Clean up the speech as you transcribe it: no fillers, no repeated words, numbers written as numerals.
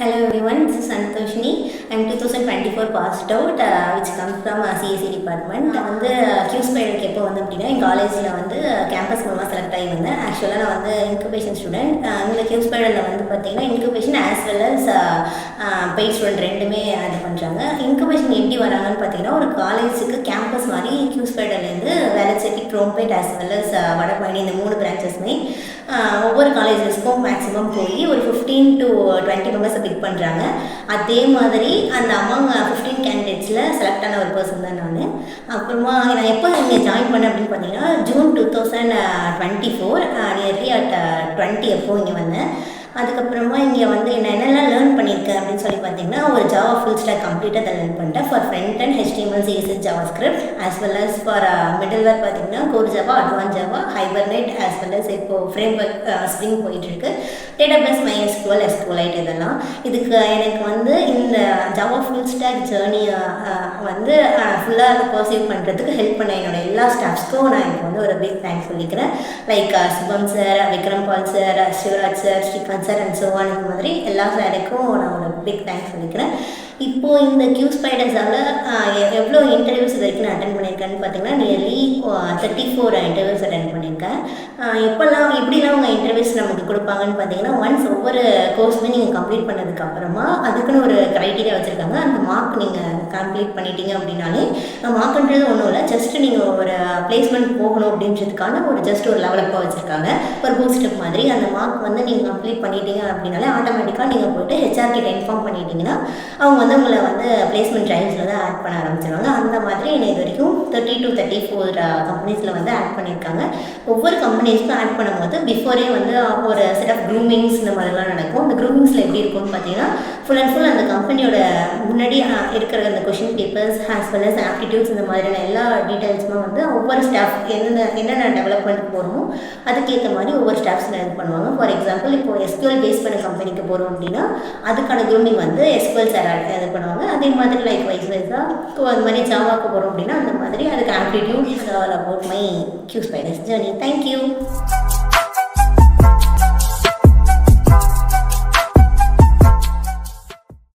Hello everyone, this is Santoshini. I'm 2024 passed out, which comes from CSE department. வந்து QSpiderக்கு எப்போ வந்து அப்படின்னா என் காலேஜில் வந்து கேம்பஸ் மூலமாக செலக்ட் ஆகி வந்தேன். ஆக்சுவலாக நான் வந்து இன்குபேஷன் ஸ்டூடெண்ட். இந்த QSpiderல வந்து பார்த்தீங்கன்னா incubation as well as paid student ரெண்டுமே ஆட் பண்ணுறாங்க. இன்குபேஷன் எப்படி வராங்கன்னு பார்த்தீங்கன்னா ஒரு காலேஜுக்கு கேம்பஸ் மாதிரி QSpiderலேருந்து Velachery, Chromepet as well as Vadapalani இந்த 3 பிரான்ச்சஸ்மே ஒவ்வொரு காலேஜஸ்க்கும் மேக்ஸிமம் போய் ஒரு 15 to 20 மெம்பர்ஸை பிக் பண்ணுறாங்க. அதே மாதிரி அந்த அமௌங்க 15 கேண்டிடேட்ஸில் செலக்ட் ஆன ஒரு பர்சன் தான் நான். அப்புறமா நான் எப்போ இங்கே ஜாயின் பண்ணேன் அப்படின்னு பார்த்தீங்கன்னா ஜூன் 2024 நியர்லி அட் 20 எப்போ இங்கே வந்தேன். அதுக்கப்புறமா இங்கே வந்து நான் என்னெல்லாம் லேர்ன் பண்ணியிருக்கேன் அப்படின்னு சொல்லி பார்த்தீங்கன்னா ஒரு ஜாவா ஃபுல் ஸ்டாக் கம்ப்ளீட்டாக அதை லேர்ன் பண்ணிட்டேன். For front end HTML, CSS, JavaScript as well as for middleware பார்த்தீங்கன்னா core Java, advance Java, Hibernate as well as இப்போது ஃப்ரேம்வொர்க் ஸ்ப்ரிங் போயிட்டுருக்கு, டேட்டாபேஸ், MySQL, SQLite இதெல்லாம். இதுக்கு எனக்கு வந்து இந்த ஜாவா ஃபுல் ஸ்டாக் ஜேர்னியை வந்து ஃபுல்லாக பர்சீவ் பண்ணுறதுக்கு ஹெல்ப் பண்ண என்னோட எல்லா ஸ்டாஃப்ஸ்க்கும் நான் எனக்கு வந்து ஒரு பிக் தேங்க்ஸ் சொல்லிக்கிறேன். Like Shubham sir, Vikram Pal sir, Sivaraj sir, Srikanth sir and சோவான் இந்த மாதிரி எல்லா சாருக்கும் நான் ஒரு பிக் தேங்க்ஸ் சொல்லிக்கிறேன். இப்போது இந்த QSpiderஸால் எவ்வளோ இன்டர்வியூஸ் இது வரைக்கும் நான் அட்டன் பண்ணியிருக்கேன்னு பார்த்தீங்கன்னா நியர்லி 34 இன்டர்வியூஸ் அட்டன் பண்ணியிருக்கேன். எப்படிலாம் அவங்க இன்டர்வியூஸ் நமக்கு கொடுப்பாங்கன்னு பார்த்தீங்கன்னா ஒன்ஸ் ஒவ்வொரு கோர்ஸுமே நீங்கள் கம்ப்ளீட் பண்ணதுக்கப்புறமா அதுக்குன்னு ஒரு க்ரைட்டீரியா வச்சுருக்காங்க. அந்த மார்க் நீங்கள் கம்ப்ளீட் பண்ணிட்டீங்க அப்படின்னாலே மார்க்குன்றது ஒன்றும் இல்லை, ஜஸ்ட் நீங்கள் ஒரு பிளேஸ்மெண்ட் போகணும் அப்படின்றதுக்கான ஜஸ்ட் ஒரு லெவலப்பாக வச்சுருக்காங்க, ஒரு பூஸ்டப் மாதிரி. அந்த மார்க் வந்து நீங்கள் கம்ப்ளீட் பண்ணிட்டீங்க அப்படின்னாலே ஆட்டோமேட்டிக்காக நீங்கள் போய்ட்டு HR கிட்ட இன்ஃபார்ம் பண்ணிட்டீங்கன்னா அவங்க வந்து உங்களை வந்து பிளேஸ்மெண்ட் ட்ரைவ்ஸில் தான் ஆட் பண்ண ஆரம்பிச்சிருவாங்க. அந்த மாதிரி என்னை இது வரைக்கும் 30 to 34 கம்பெனிஸில் வந்து ஆட் பண்ணியிருக்காங்க. ஒவ்வொரு கம்பெனிஸ்க்கும் ஆட் பண்ணும்போது பிஃபோரே வந்து ஒரு செட் ஆஃப் க்ரூமிங்ஸ் இந்த மாதிரிலாம் நடக்கும். அந்த க்ரூமிங்ஸில் எப்படி இருக்கும்னு பார்த்தீங்கன்னா ஃபுல் அண்ட் ஃபுல் அந்த கம்பெனியோட முன்னாடி இருக்கிற அந்த question papers as well as aptitudes இந்த மாதிரியான எல்லா டீட்டெயில்ஸுமே வந்து ஒவ்வொரு ஸ்டாஃப் என்னென்ன டெவலப்மெண்ட் போகிறோமோ அதுக்கேற்ற மாதிரி ஒவ்வொரு ஸ்டாஃப்ஸ் இது பண்ணுவாங்க. ஃபார் எக்ஸாம்பிள் இப்போ SQL பேஸ் பண்ண கம்பெனிக்கு போகிறோம் அப்படின்னா அதுக்கான க்ரூமிங் வந்து SQL சார் இது பண்ணுவாங்க. அதே மாதிரி லைக் வைஸாக அது மாதிரி ஜாவாக்கு போகிறோம் அப்படின்னா அந்த மாதிரி அதுக்கு aptitude is all about my QSpiders journey. Thank you.